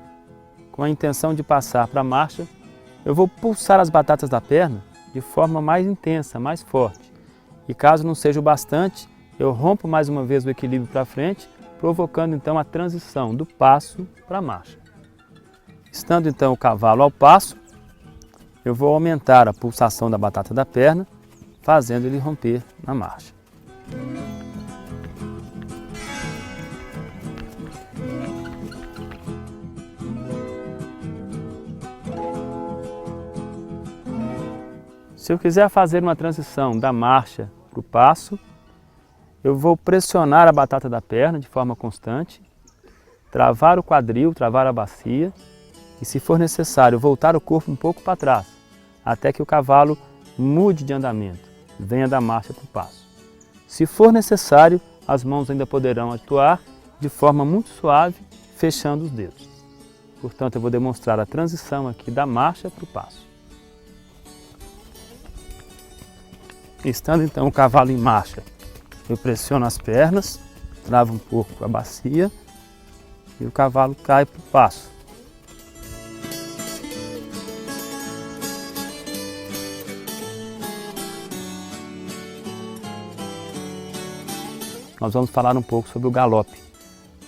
com a intenção de passar para a marcha, eu vou pulsar as batatas da perna de forma mais intensa, mais forte. E caso não seja o bastante, eu rompo mais uma vez o equilíbrio para frente, provocando então a transição do passo para a marcha. Estando então o cavalo ao passo, eu vou aumentar a pulsação da batata da perna, fazendo ele romper na marcha. Se eu quiser fazer uma transição da marcha para o passo, eu vou pressionar a batata da perna de forma constante, travar o quadril, travar a bacia e, se for necessário, voltar o corpo um pouco para trás, até que o cavalo mude de andamento, venha da marcha para o passo. Se for necessário, as mãos ainda poderão atuar de forma muito suave, fechando os dedos. Portanto, eu vou demonstrar a transição aqui da marcha para o passo. Estando então o cavalo em marcha, eu pressiono as pernas, travo um pouco a bacia e o cavalo cai para o passo. Nós vamos falar um pouco sobre o galope.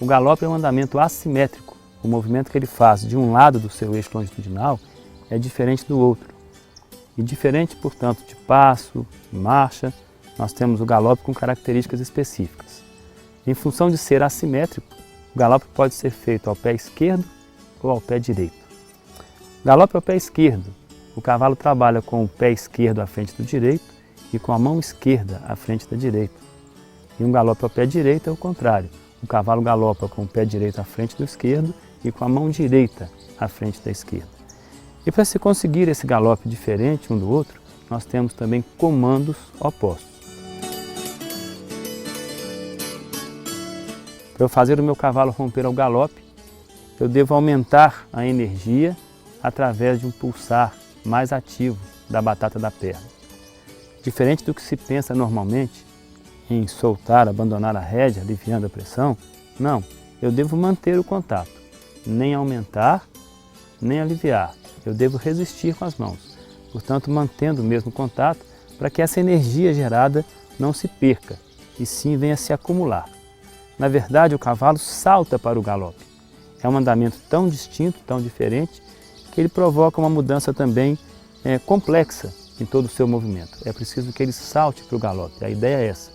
O galope é um andamento assimétrico. O movimento que ele faz de um lado do seu eixo longitudinal é diferente do outro. E diferente, portanto, de passo, marcha, nós temos o galope com características específicas. Em função de ser assimétrico, o galope pode ser feito ao pé esquerdo ou ao pé direito. Galope ao pé esquerdo, o cavalo trabalha com o pé esquerdo à frente do direito e com a mão esquerda à frente da direita. E um galope ao pé direito é o contrário. O cavalo galopa com o pé direito à frente do esquerdo e com a mão direita à frente da esquerda. E para se conseguir esse galope diferente um do outro, nós temos também comandos opostos. Para eu fazer o meu cavalo romper ao galope, eu devo aumentar a energia através de um pulsar mais ativo da batata da perna. Diferente do que se pensa normalmente, em soltar, abandonar a rédea, aliviando a pressão, não, eu devo manter o contato, nem aumentar, nem aliviar. Eu devo resistir com as mãos, portanto mantendo o mesmo contato para que essa energia gerada não se perca e sim venha se acumular. Na verdade, o cavalo salta para o galope. É um andamento tão distinto, tão diferente, que ele provoca uma mudança também complexa em todo o seu movimento. É preciso que ele salte para o galope, a ideia é essa.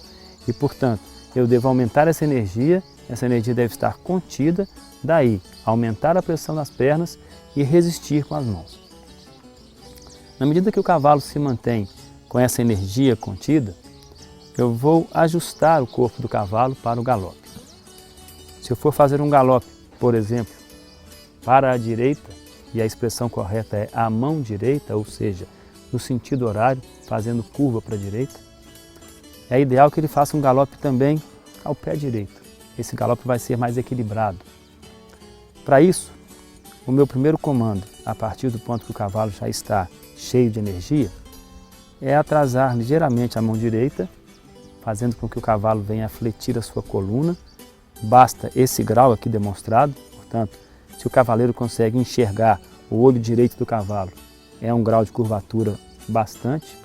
E, portanto, eu devo aumentar essa energia deve estar contida, daí aumentar a pressão nas pernas e resistir com as mãos. Na medida que o cavalo se mantém com essa energia contida, eu vou ajustar o corpo do cavalo para o galope. Se eu for fazer um galope, por exemplo, para a direita, e a expressão correta é a mão direita, ou seja, no sentido horário, fazendo curva para a direita, é ideal que ele faça um galope também ao pé direito. Esse galope vai ser mais equilibrado. Para isso, o meu primeiro comando, a partir do ponto que o cavalo já está cheio de energia, é atrasar ligeiramente a mão direita, fazendo com que o cavalo venha a fletir a sua coluna. Basta esse grau aqui demonstrado, portanto, se o cavaleiro consegue enxergar o olho direito do cavalo, é um grau de curvatura bastante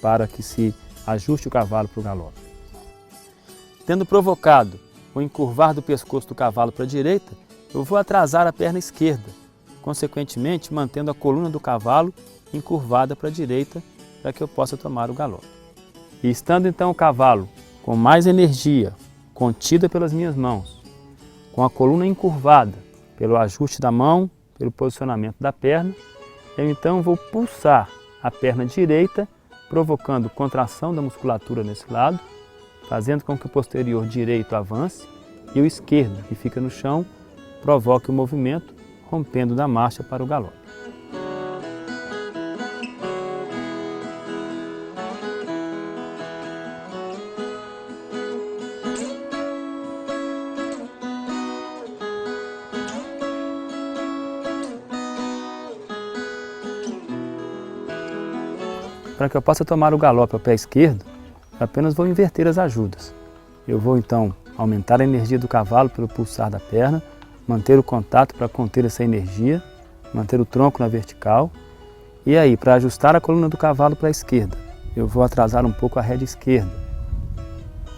para que se ajuste o cavalo para o galope. Tendo provocado o encurvar do pescoço do cavalo para a direita, eu vou atrasar a perna esquerda, consequentemente mantendo a coluna do cavalo encurvada para a direita para que eu possa tomar o galope. E estando então o cavalo com mais energia, contida pelas minhas mãos, com a coluna encurvada pelo ajuste da mão, pelo posicionamento da perna, eu então vou pulsar a perna direita, provocando contração da musculatura nesse lado, fazendo com que o posterior direito avance e o esquerdo, que fica no chão, provoque o movimento, rompendo da marcha para o galope. para que eu possa tomar o galope ao pé esquerdo, eu apenas vou inverter as ajudas. Eu vou então aumentar a energia do cavalo pelo pulsar da perna, manter o contato para conter essa energia, manter o tronco na vertical. E aí, para ajustar a coluna do cavalo para a esquerda, eu vou atrasar um pouco a rédea esquerda.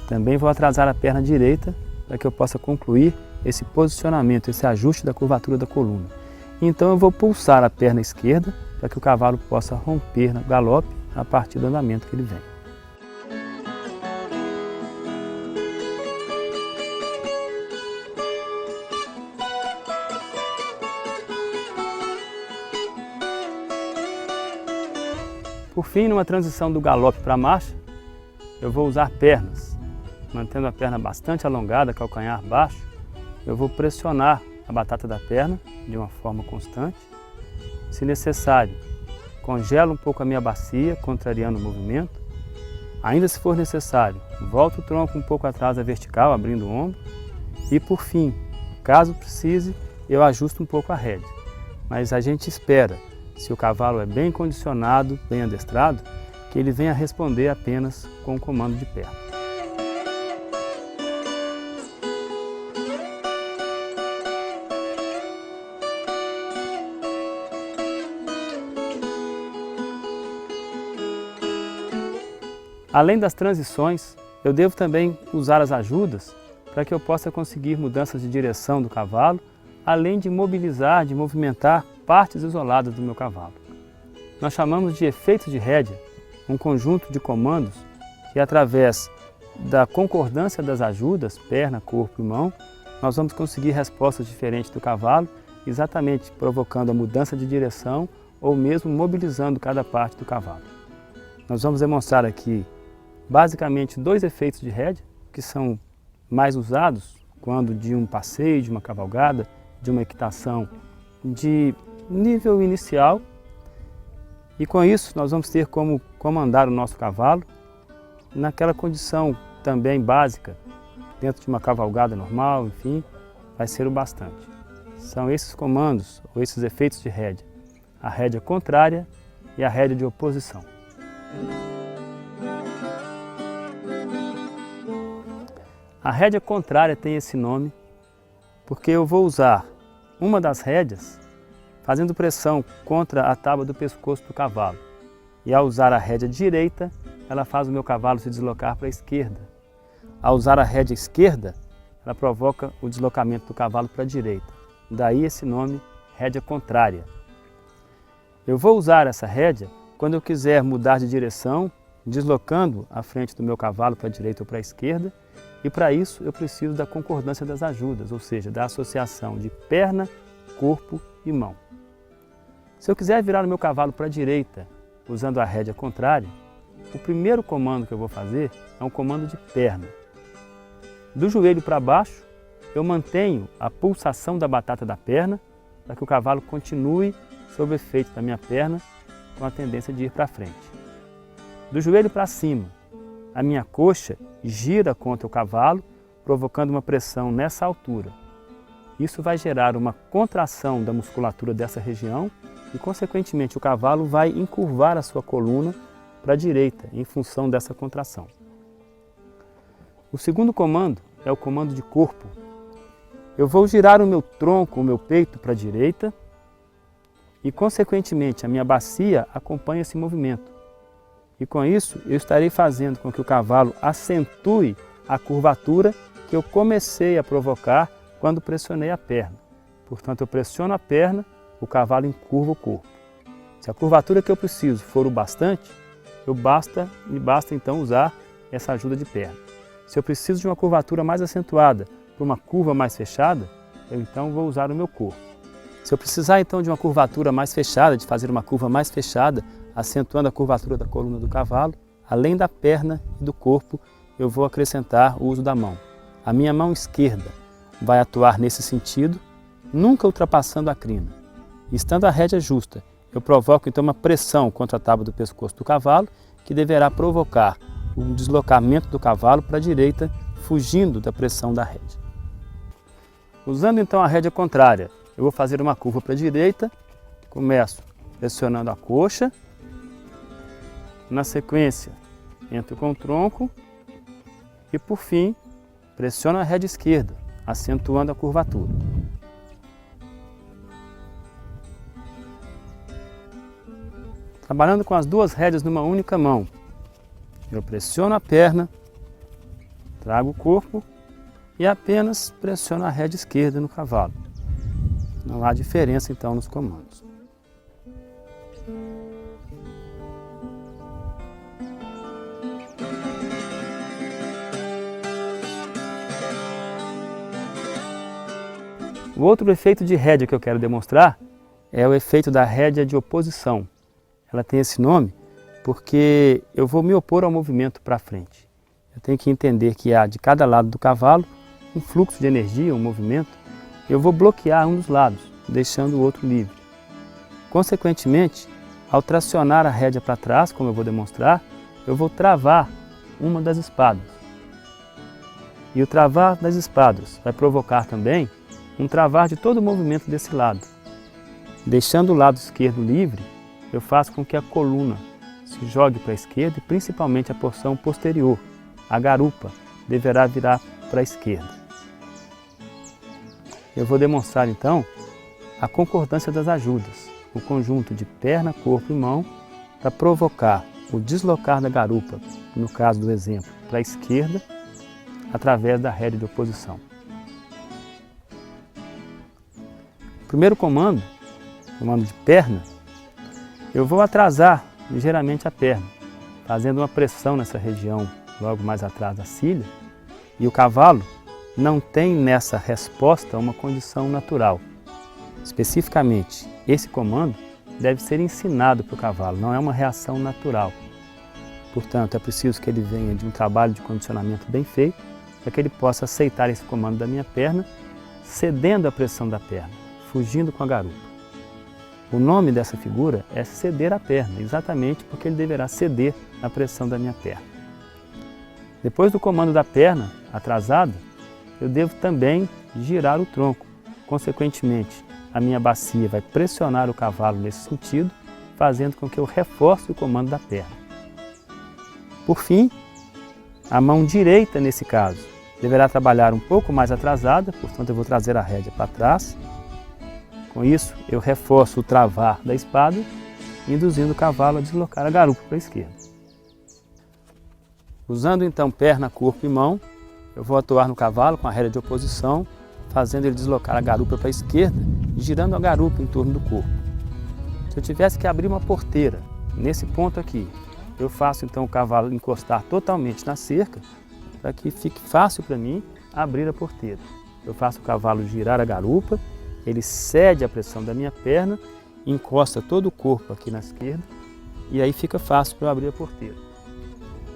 Também vou atrasar a perna direita para que eu possa concluir esse posicionamento, esse ajuste da curvatura da coluna. Então eu vou pulsar a perna esquerda para que o cavalo possa romper no galope a partir do andamento que ele vem. Por fim, numa transição do galope para a marcha, eu vou usar pernas. Mantendo a perna bastante alongada, calcanhar baixo, eu vou pressionar a batata da perna de uma forma constante. Se necessário, congelo um pouco a minha bacia, contrariando o movimento. Ainda se for necessário, volto o tronco um pouco atrás da vertical, abrindo o ombro. E por fim, caso precise, eu ajusto um pouco a rédea. Mas a gente espera, se o cavalo é bem condicionado, bem adestrado, que ele venha responder apenas com o comando de perna. Além das transições, eu devo também usar as ajudas para que eu possa conseguir mudanças de direção do cavalo, além de mobilizar, de movimentar partes isoladas do meu cavalo. Nós chamamos de efeito de rédea, um conjunto de comandos que, através da concordância das ajudas, perna, corpo e mão, nós vamos conseguir respostas diferentes do cavalo, exatamente provocando a mudança de direção ou mesmo mobilizando cada parte do cavalo. Nós vamos demonstrar aqui basicamente dois efeitos de rédea, que são mais usados quando de um passeio, de uma cavalgada, de uma equitação de nível inicial. E com isso nós vamos ter como comandar o nosso cavalo naquela condição também básica, dentro de uma cavalgada normal, enfim, vai ser o bastante. São esses comandos, ou esses efeitos de rédea, a rédea contrária e a rédea de oposição. A rédea contrária tem esse nome porque eu vou usar uma das rédeas fazendo pressão contra a tábua do pescoço do cavalo. E ao usar a rédea direita, ela faz o meu cavalo se deslocar para a esquerda. Ao usar a rédea esquerda, ela provoca o deslocamento do cavalo para a direita. Daí esse nome, rédea contrária. Eu vou usar essa rédea quando eu quiser mudar de direção, deslocando a frente do meu cavalo para a direita ou para a esquerda, e para isso eu preciso da concordância das ajudas, ou seja, da associação de perna, corpo e mão. Se eu quiser virar o meu cavalo para a direita, usando a rédea contrária, o primeiro comando que eu vou fazer é um comando de perna. Do joelho para baixo, eu mantenho a pulsação da batata da perna para que o cavalo continue sob o efeito da minha perna com a tendência de ir para frente. Do joelho para cima, a minha coxa gira contra o cavalo, provocando uma pressão nessa altura. Isso vai gerar uma contração da musculatura dessa região e, consequentemente, o cavalo vai encurvar a sua coluna para a direita, em função dessa contração. O segundo comando é o comando de corpo. Eu vou girar o meu tronco, o meu peito para a direita e, consequentemente, a minha bacia acompanha esse movimento. E com isso, eu estarei fazendo com que o cavalo acentue a curvatura que eu comecei a provocar quando pressionei a perna. Portanto, eu pressiono a perna, o cavalo encurva o corpo. Se a curvatura que eu preciso for o bastante, me basta então usar essa ajuda de perna. Se eu preciso de uma curvatura mais acentuada, para uma curva mais fechada, eu então vou usar o meu corpo. Se eu precisar então de uma curvatura mais fechada, de fazer uma curva mais fechada, acentuando a curvatura da coluna do cavalo, além da perna e do corpo, eu vou acrescentar o uso da mão. A minha mão esquerda vai atuar nesse sentido, nunca ultrapassando a crina. E estando a rédea justa, eu provoco então uma pressão contra a tábua do pescoço do cavalo, que deverá provocar um deslocamento do cavalo para a direita, fugindo da pressão da rédea. Usando então a rédea contrária, eu vou fazer uma curva para a direita, começo pressionando a coxa, na sequência, entro com o tronco e, por fim, pressiono a rédea esquerda, acentuando a curvatura. Trabalhando com as duas rédeas numa única mão, eu pressiono a perna, trago o corpo e apenas pressiono a rédea esquerda no cavalo. Não há diferença então nos comandos. O outro efeito de rédea que eu quero demonstrar é o efeito da rédea de oposição. Ela tem esse nome porque eu vou me opor ao movimento para frente. Eu tenho que entender que há de cada lado do cavalo um fluxo de energia, um movimento. Eu vou bloquear um dos lados, deixando o outro livre. Consequentemente, ao tracionar a rédea para trás, como eu vou demonstrar, eu vou travar uma das espadas. E o travar das espadas vai provocar também um travar de todo o movimento desse lado. Deixando o lado esquerdo livre, eu faço com que a coluna se jogue para a esquerda e principalmente a porção posterior, a garupa, deverá virar para a esquerda. Eu vou demonstrar então a concordância das ajudas, o conjunto de perna, corpo e mão, para provocar o deslocar da garupa, no caso do exemplo, para a esquerda, através da rédea de oposição. Primeiro comando, comando de perna, eu vou atrasar ligeiramente a perna, fazendo uma pressão nessa região, logo mais atrás da cilha, e o cavalo não tem nessa resposta uma condição natural. Especificamente, esse comando deve ser ensinado para o cavalo, não é uma reação natural. Portanto, é preciso que ele venha de um trabalho de condicionamento bem feito, para que ele possa aceitar esse comando da minha perna, cedendo a pressão da perna, fugindo com a garupa. O nome dessa figura é ceder a perna, exatamente porque ele deverá ceder à pressão da minha perna. Depois do comando da perna atrasada, eu devo também girar o tronco. Consequentemente, a minha bacia vai pressionar o cavalo nesse sentido, fazendo com que eu reforce o comando da perna. Por fim, a mão direita, nesse caso, deverá trabalhar um pouco mais atrasada, portanto eu vou trazer a rédea para trás. Com isso, eu reforço o travar da espada, induzindo o cavalo a deslocar a garupa para a esquerda. Usando então perna, corpo e mão, eu vou atuar no cavalo com a rédea de oposição, fazendo ele deslocar a garupa para a esquerda e girando a garupa em torno do corpo. Se eu tivesse que abrir uma porteira, nesse ponto aqui, eu faço então o cavalo encostar totalmente na cerca, para que fique fácil para mim abrir a porteira. Eu faço o cavalo girar a garupa, ele cede a pressão da minha perna, encosta todo o corpo aqui na esquerda e aí fica fácil para eu abrir a porteira.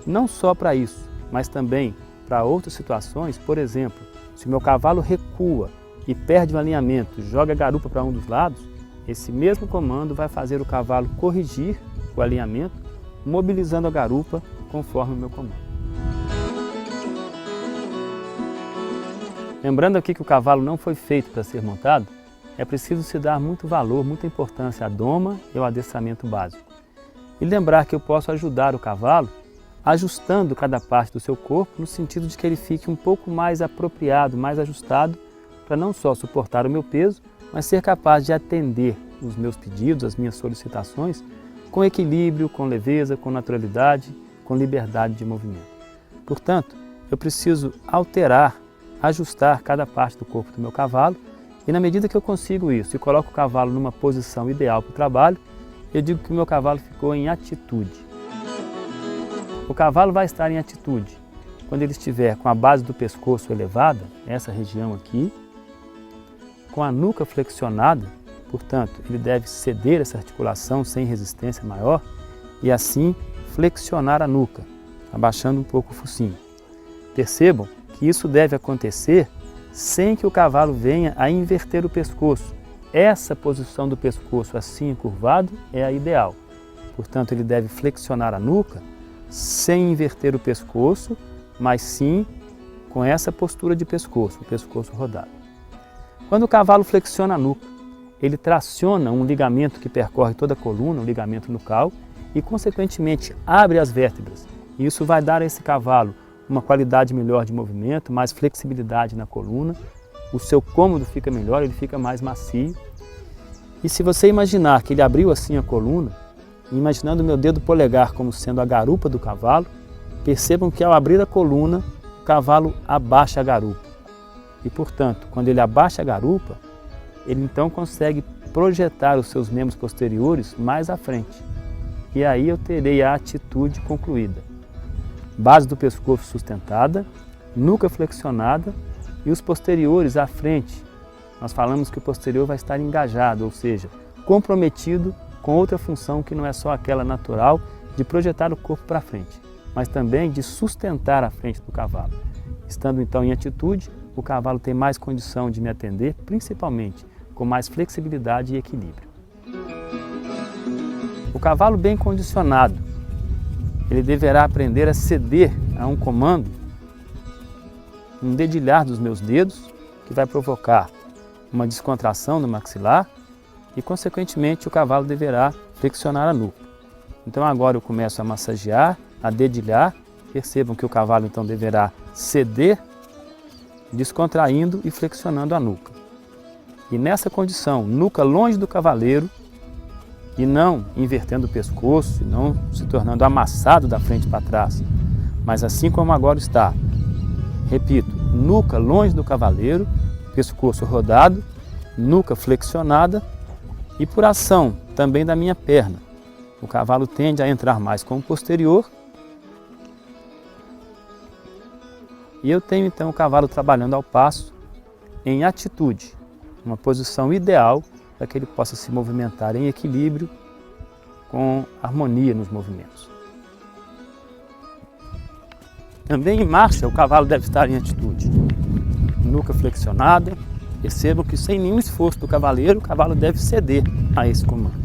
Não só para isso, mas também para outras situações, por exemplo, se o meu cavalo recua e perde o alinhamento, joga a garupa para um dos lados, esse mesmo comando vai fazer o cavalo corrigir o alinhamento, mobilizando a garupa conforme o meu comando. Lembrando aqui que o cavalo não foi feito para ser montado, é preciso se dar muito valor, muita importância à doma e ao adestramento básico. E lembrar que eu posso ajudar o cavalo ajustando cada parte do seu corpo no sentido de que ele fique um pouco mais apropriado, mais ajustado, para não só suportar o meu peso, mas ser capaz de atender os meus pedidos, as minhas solicitações, com equilíbrio, com leveza, com naturalidade, com liberdade de movimento. Portanto, eu preciso alterar, ajustar cada parte do corpo do meu cavalo e na medida que eu consigo isso e coloco o cavalo numa posição ideal para o trabalho, eu digo que o meu cavalo ficou em atitude. O cavalo vai estar em atitude quando ele estiver com a base do pescoço elevada, essa região aqui, com a nuca flexionada, portanto, ele deve ceder essa articulação sem resistência maior e assim flexionar a nuca, abaixando um pouco o focinho. Percebam que isso deve acontecer sem que o cavalo venha a inverter o pescoço. Essa posição do pescoço assim encurvado é a ideal. Portanto, ele deve flexionar a nuca sem inverter o pescoço, mas sim com essa postura de pescoço, o pescoço rodado. Quando o cavalo flexiona a nuca, ele traciona um ligamento que percorre toda a coluna, o ligamento nucal, e, consequentemente, abre as vértebras. E isso vai dar a esse cavalo uma qualidade melhor de movimento, mais flexibilidade na coluna, o seu cômodo fica melhor, ele fica mais macio. E se você imaginar que ele abriu assim a coluna, imaginando o meu dedo polegar como sendo a garupa do cavalo, percebam que ao abrir a coluna, o cavalo abaixa a garupa. E, portanto, quando ele abaixa a garupa, ele então consegue projetar os seus membros posteriores mais à frente. E aí eu terei a atitude concluída. Base do pescoço sustentada, nuca flexionada e os posteriores à frente. Nós falamos que o posterior vai estar engajado, ou seja, comprometido com outra função que não é só aquela natural de projetar o corpo para frente, mas também de sustentar a frente do cavalo. Estando então em atitude, o cavalo tem mais condição de me atender, principalmente com mais flexibilidade e equilíbrio. O cavalo bem condicionado, ele deverá aprender a ceder a um comando, um dedilhar dos meus dedos, que vai provocar uma descontração no maxilar e, consequentemente, o cavalo deverá flexionar a nuca. Então agora eu começo a massagear, a dedilhar, percebam que o cavalo então deverá ceder, descontraindo e flexionando a nuca. E nessa condição, nuca longe do cavaleiro, e não invertendo o pescoço, e não se tornando amassado da frente para trás, mas assim como agora está. Repito, nuca longe do cavaleiro, pescoço rodado, nuca flexionada e por ação também da minha perna. O cavalo tende a entrar mais com o posterior e eu tenho então o cavalo trabalhando ao passo em atitude, uma posição ideal para que ele possa se movimentar em equilíbrio, com harmonia nos movimentos. Também em marcha, o cavalo deve estar em atitude, nuca flexionada. Percebam que sem nenhum esforço do cavaleiro, o cavalo deve ceder a esse comando.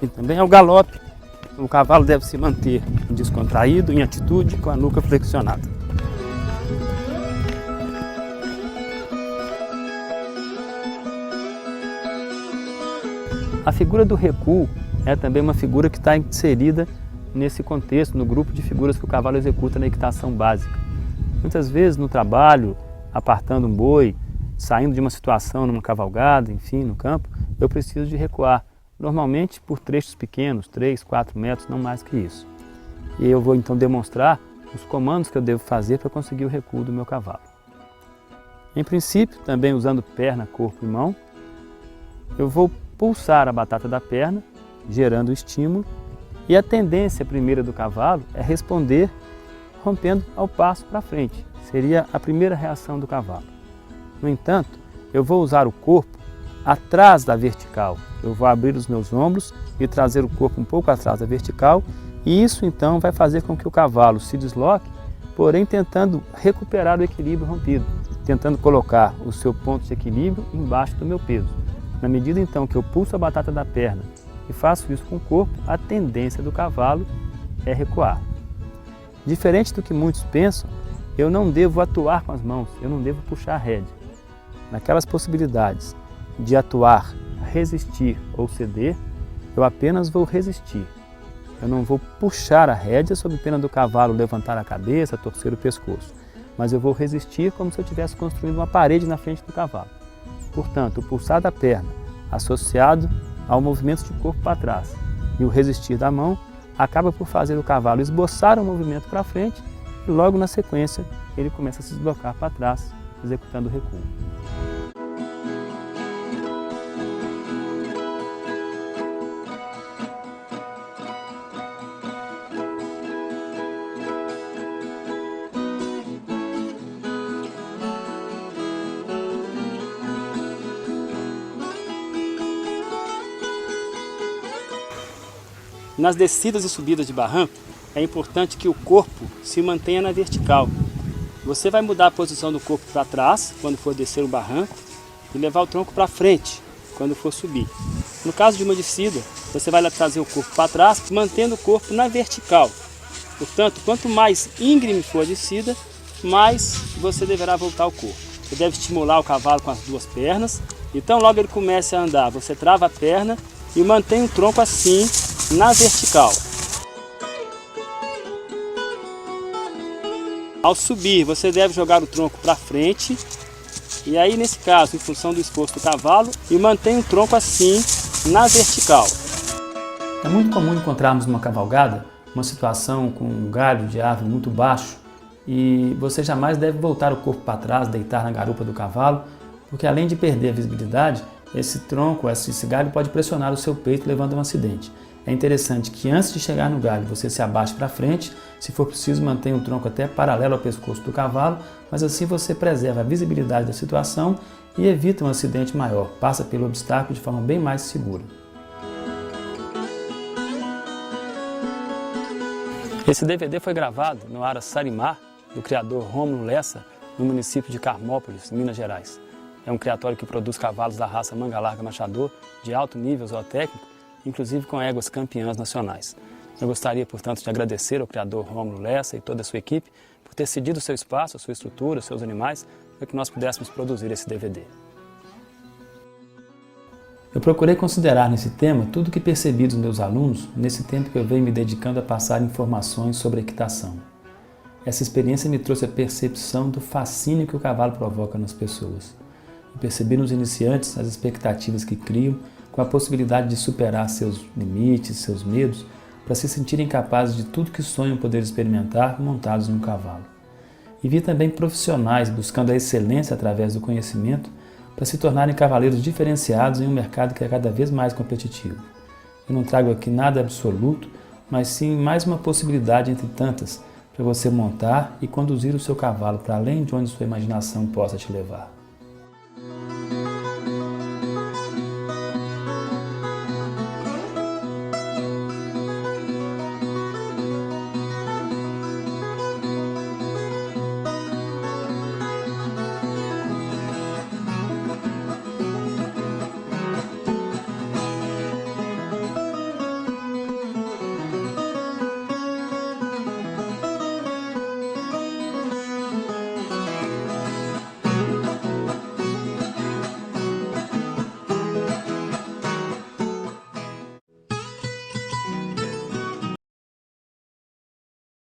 E também ao galope, o cavalo deve se manter descontraído, em atitude, com a nuca flexionada. A figura do recuo é também uma figura que está inserida nesse contexto, no grupo de figuras que o cavalo executa na equitação básica. Muitas vezes no trabalho, apartando um boi, saindo de uma situação numa cavalgada, enfim, no campo, eu preciso de recuar. Normalmente por trechos pequenos, 3, 4 metros, não mais que isso. E eu vou então demonstrar os comandos que eu devo fazer para conseguir o recuo do meu cavalo. Em princípio, também usando perna, corpo e mão, eu vou pulsar a batata da perna, gerando o estímulo, e a tendência primeira do cavalo é responder rompendo ao passo para frente. Seria a primeira reação do cavalo. No entanto, eu vou usar o corpo atrás da vertical. Eu vou abrir os meus ombros e trazer o corpo um pouco atrás da vertical, e isso então vai fazer com que o cavalo se desloque, porém tentando recuperar o equilíbrio rompido, tentando colocar o seu ponto de equilíbrio embaixo do meu peso. Na medida então que eu pulso a batata da perna e faço isso com o corpo, a tendência do cavalo é recuar. Diferente do que muitos pensam, eu não devo atuar com as mãos, eu não devo puxar a rédea. Naquelas possibilidades de atuar, resistir ou ceder, eu apenas vou resistir. Eu não vou puxar a rédea sob pena do cavalo levantar a cabeça, torcer o pescoço, mas eu vou resistir como se eu estivesse construindo uma parede na frente do cavalo. Portanto, o pulsar da perna, associado ao movimento de corpo para trás e o resistir da mão, acaba por fazer o cavalo esboçar o movimento para frente e logo na sequência ele começa a se deslocar para trás, executando o recuo. Nas descidas e subidas de barranco, é importante que o corpo se mantenha na vertical. Você vai mudar a posição do corpo para trás, quando for descer o barranco, e levar o tronco para frente, quando for subir. No caso de uma descida, você vai trazer o corpo para trás, mantendo o corpo na vertical. Portanto, quanto mais íngreme for a descida, mais você deverá voltar o corpo. Você deve estimular o cavalo com as duas pernas. Então, logo ele comece a andar, você trava a perna e mantém o tronco assim, na vertical. Ao subir, você deve jogar o tronco para frente. E aí, nesse caso, em função do esforço do cavalo, e mantém o tronco assim, na vertical. É muito comum encontrarmos numa cavalgada uma situação com um galho de árvore muito baixo e você jamais deve voltar o corpo para trás, deitar na garupa do cavalo, porque além de perder a visibilidade, esse tronco, esse galho pode pressionar o seu peito, levando a um acidente. É interessante que antes de chegar no galho você se abaixe para frente, se for preciso mantenha o tronco até paralelo ao pescoço do cavalo, mas assim você preserva a visibilidade da situação e evita um acidente maior, passa pelo obstáculo de forma bem mais segura. Esse DVD foi gravado no Ara Sarimar, do criador Rômulo Lessa, no município de Carmópolis, Minas Gerais. É um criatório que produz cavalos da raça Manga Larga Machador, de alto nível zootécnico, inclusive com éguas campeãs nacionais. Eu gostaria, portanto, de agradecer ao criador Rômulo Lessa e toda a sua equipe por ter cedido o seu espaço, a sua estrutura, os seus animais, para que nós pudéssemos produzir esse DVD. Eu procurei considerar nesse tema tudo o que percebi dos meus alunos nesse tempo que eu venho me dedicando a passar informações sobre a equitação. Essa experiência me trouxe a percepção do fascínio que o cavalo provoca nas pessoas. Eu percebi nos iniciantes as expectativas que criam com a possibilidade de superar seus limites, seus medos, para se sentirem capazes de tudo que sonham poder experimentar montados em um cavalo. E vi também profissionais buscando a excelência através do conhecimento para se tornarem cavaleiros diferenciados em um mercado que é cada vez mais competitivo. Eu não trago aqui nada absoluto, mas sim mais uma possibilidade entre tantas para você montar e conduzir o seu cavalo para além de onde sua imaginação possa te levar.